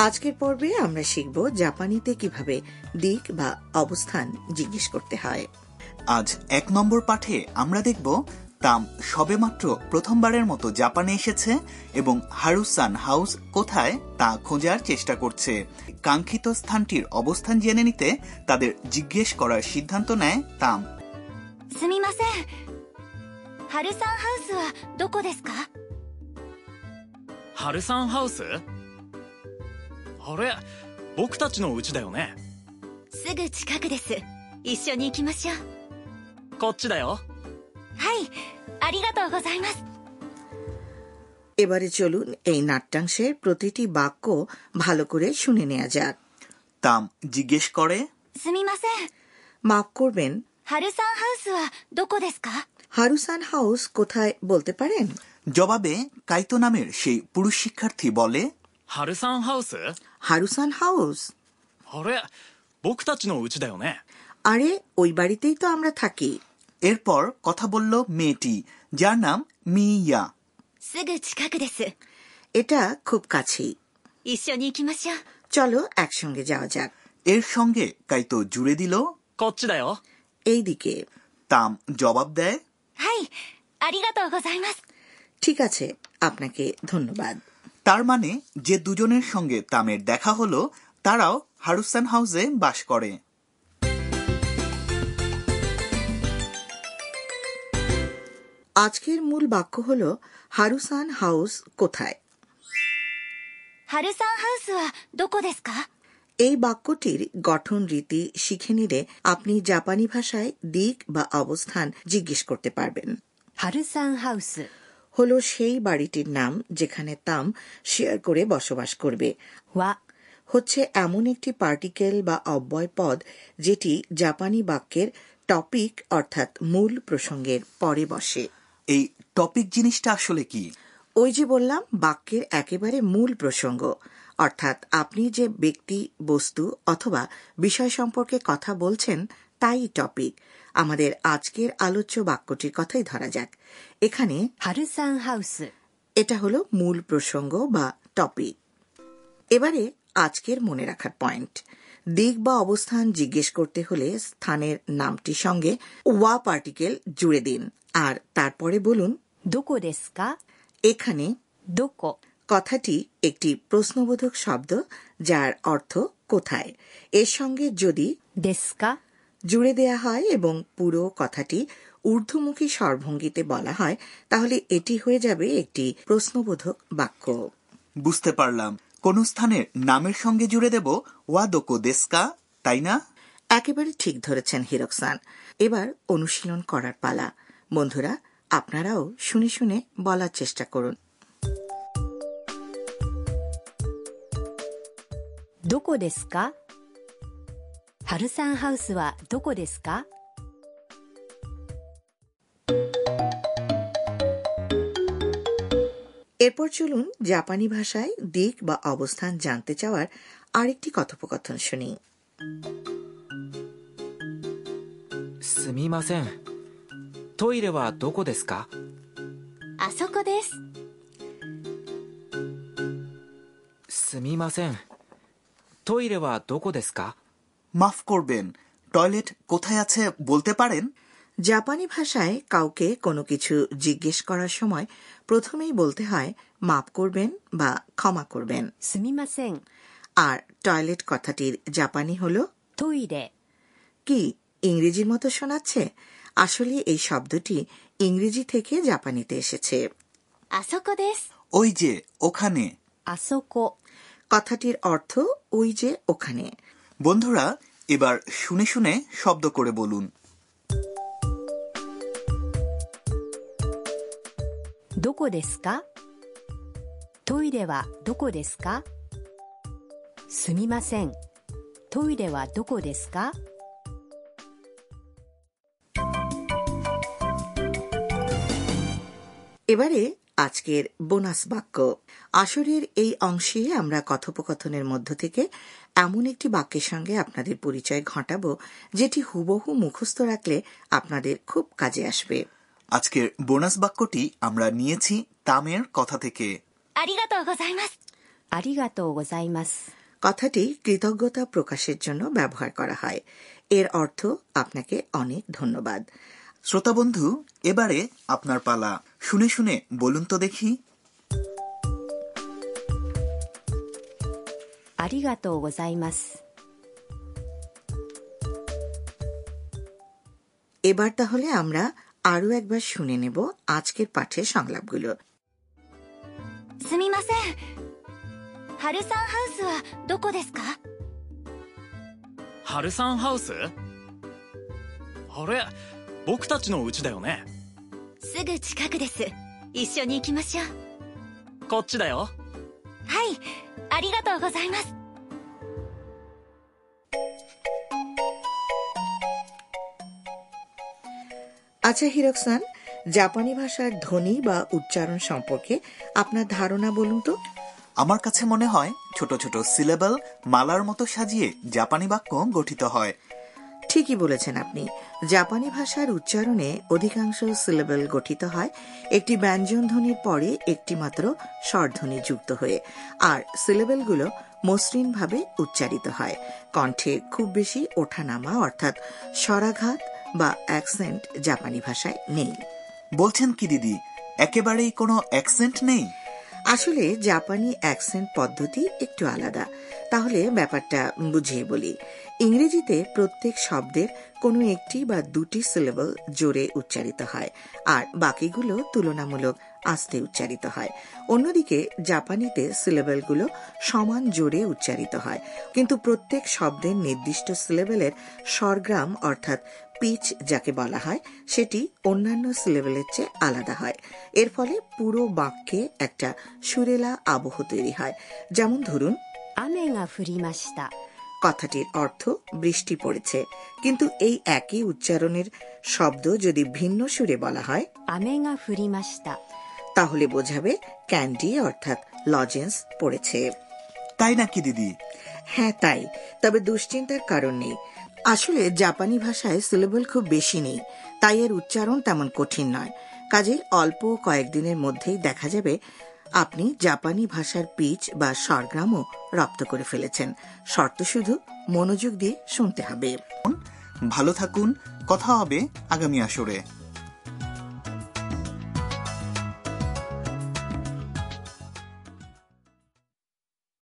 আজকের পর্বে আমরা শিখব জাপানিতে কিভাবে দিক বা অবস্থান জিজ্ঞেস করতে হয়। আজ 1 নম্বর পাঠে আমরা দেখব তাম সবেমাত্র প্রথমবারের মতো জাপানে এসেছে এবং হারুসান হাউস কোথায় তা খোঁজার চেষ্টা করছে। কাঙ্ক্ষিত স্থানটির অবস্থান জেনে নিতে তাদের জিজ্ঞেস করার সিদ্ধান্ত নেয় তাম। すみません。ハルサンハウスはどこですか？ハルサンハウス？あれ、僕たちの家だよね。すぐ近くです。一緒に行きましょう。こっちだよ。はい、ありがとうございます。 এবারে চলুন এই নাট্যাংশের প্রতিটি বাক্য ভালো করে শুনে নেওয়া যাক। তাম জিজ্ঞেস করে, すみません。 মাফ করবেন, ハルサンハウスはどこですか？ হারুসান হাউস কোথায় বলতে পারেন? জবাবে কাইতো নামের সেই পুরুষ শিক্ষার্থী বলে, ハルサンハウス？ হারুসান হাউস? あれ、僕たちの家だよね。 আরে ওই বাড়িতেই তো আমরা থাকি। এরপর কথা বলল মেয়েটি, যার নাম মিয়া। すぐ近くです。 এটা খুব কাছেই। 一緒に行きましょう。 চলো একসঙ্গে যাওয়া যাক। এর সঙ্গে কাইতো জুড়ে দিল, こっちだよ。 এইদিকে। তাম জবাব দেয়, はい、ありがとうございます。 ঠিক আছে, আপনাকে ধন্যবাদ। তার মানে যে দুজনের সঙ্গে তামের দেখা হলো তারাও হারুসান হাউসে বাস করে। আজকের মূল বাক্য হল হারুসান হাউস কোথায়। ハルサンハウスはどこですか？ এই বাক্যটির গঠন রীতি শিখে নিলে আপনি জাপানি ভাষায় দিক বা অবস্থান জিজ্ঞেস করতে পারবেন। ハルサンハウス হলো সেই বাড়িটির নাম যেখানে তাম শেয়ার করে বসবাস করবে। は হচ্ছে এমন একটি পার্টিকেল বা অব্যয় পদ যেটি জাপানি বাক্যের টপিক অর্থাৎ মূল প্রসঙ্গের পরে বসে। এই টপিক জিনিসটা আসলে কি? ওই যে বললাম, বাক্যের একেবারে মূল প্রসঙ্গ, অর্থাৎ আপনি যে ব্যক্তি, বস্তু অথবা বিষয় সম্পর্কে কথা বলছেন তাই টপিক। আমাদের আজকের আলোচ্য বাক্যটির কথাই ধরা যাক। এখানে ハルサンハウス এটা হলো মূল প্রসঙ্গ বা টপিক। এবারে আজকের মনে রাখার পয়েন্ট, দিক বা অবস্থান জিজ্ঞেস করতে হলে স্থানের নামটির সঙ্গে ওয়া পার্টিকেল জুড়ে দিন আর তারপরে বলুন どこですか？ এখানে どこ কথাটি একটি প্রশ্নবোধক শব্দ যার অর্থ কোথায়। এর সঙ্গে যদি ですか জুড়ে দেয়া হয় এবং পুরো কথাটি ঊর্ধ্বমুখী স্বরভঙ্গিতে বলা হয় তাহলে এটি হয়ে যাবে একটি প্রশ্নবোধক বাক্য। বুঝতে পারলাম, কোন স্থানের নামের সঙ্গে জুড়ে দেব ওয়া দোকো দেস্কা, তাই না? একেবারে ঠিক ধরেছেন হিরোক-সান। এবার অনুশীলন করার পালা। বন্ধুরা, আপনারাও শুনে শুনে বলার চেষ্টা করুন। どこですか？ハルサンハウスはどこですか？ এরপর চলুন জাপানি ভাষায় দিক বা অবস্থান জানতে চাওয়ার আরেকটি কথোপকথন শুনি। すみません。トイレはどこですか？あそこです。すみません。トイレはどこですか？ মাফ করবেন, টয়লেট কোথায় আছে বলতে পারেন? জাপানি ভাষায় কাউকে কোনো কিছু জিজ্ঞেস করার সময় প্রথমেই বলতে হয় মাফ করবেন বা ক্ষমা করবেন। すみません。 আর টয়লেট কথাটির জাপানি হল トイレ কি ইংরেজির মতো শোনাচ্ছে? আসলে এই শব্দটি ইংরেজি থেকে জাপানিতে এসেছে। あそこです。 ওই যে ওখানে। あそこ কথাটির অর্থ ওই যে ওখানে। বন্ধুরা, এবার শুনে শুনে শব্দ করে বলুন। どこですか？トイレはどこですか？すみません。トイレはどこですか？ এবারে আজকের বোনাস বাক্য। আসরের এই অংশে আমরা কথোপকথনের মধ্য থেকে এমন একটি বাক্যের সঙ্গে আপনাদের পরিচয় ঘটাবো যেটি হুবহু মুখস্থ রাখলে আপনাদের খুব কাজে আসবে। আজকের বোনাস বাক্যটি আমরা নিয়েছি তামের কথা থেকে। ありがとうございます。ありがとうございます。 কথাটি কৃতজ্ঞতা প্রকাশের জন্য ব্যবহার করা হয়। এর অর্থ আপনাকে অনেক ধন্যবাদ। শ্রোতা বন্ধু, এবারে আপনার পালা। শুনে শুনে বলুন তো দেখি। ありがとうございます。 এবার তাহলে আমরা আরো একবার শুনে নেব আজকের পাঠের সংলাপগুলো। すみません。ハルサンハウスはどこですか？ハルサンハウス？あれ、僕たちの家だよね。すぐ近くです。一緒に行きましょう。こっちだよ。はい、ありがとうございます。 আচ্ছা হিরক-সান, জাপানি ভাষার ধ্বনি বা উচ্চারণ সম্পর্কে আপনার ধারণা বলুন তো। আমার কাছে মনে হয় ছোট ছোট সিলেবল মালার মতো সাজিয়ে জাপানি বাক্য গঠিত হয়। ঠিকই বলেছেন আপনি। জাপানি ভাষার উচ্চারণে অধিকাংশ সিলেবল গঠিত হয় একটি ব্যঞ্জন ধ্বনির পরে একটি মাত্র স্বরধ্বনি যুক্ত হয়ে, আর সিলেবলগুলো মসৃণভাবে উচ্চারিত হয়। কণ্ঠে খুব বেশি ওঠানামা অর্থাৎ স্বরাঘাত বা অ্যাকসেন্ট জাপানি ভাষায় নেই। বলছেন কি দিদি, একেবারেই কোনো অ্যাকসেন্ট নেই? আসলে জাপানি অ্যাকসেন্ট পদ্ধতি একটু আলাদা। তাহলে ব্যাপারটা বুঝিয়ে বলি। ইংরেজিতে প্রত্যেক শব্দের কোনো একটি বা দুটি সিলেবল জোরে উচ্চারিত হয়, আর বাকিগুলো তুলনামূলক আস্তে উচ্চারিত হয়। অন্যদিকে জাপানিতে সিলেবলগুলো সমান জোরে উচ্চারিত হয়, কিন্তু প্রত্যেক শব্দের নির্দিষ্ট সিলেবলের স্বরগ্রাম অর্থাৎ পিচ যাকে বলা হয় সেটি অন্যান্য সিলেবলের চেয়ে আলাদা হয়। এর ফলে পুরো বাক্যে একটা সুরেলা আবহ তৈরি হয়। যেমন ধরুন, 雨が降りました。 কথাটির অর্থ বৃষ্টি পড়েছে, কিন্তু এই একই উচ্চারণের শব্দ যদি ভিন্ন সুরে বলা হয় 雨が降りました。 তাহলে বোঝাবে ক্যান্ডি অর্থাৎ লজেন্স পড়েছে। তাই নাকি দিদি? হ্যাঁ তাই, তবে দুশ্চিন্তার কারণ নেই। আসলে জাপানি ভাষায় সিলেবল খুব বেশি নেই, তাই এর উচ্চারণ তেমন কঠিন নয়। কাজেই অল্প কয়েকদিনের মধ্যেই দেখা যাবে আপনি জাপানি ভাষার পিচ বা স্বরগ্রামও রপ্ত করে ফেলেছেন। শর্ত শুধু মনোযোগ দিয়ে শুনতে হবে। ভালো থাকুন, কথা হবে আগামী আসরে।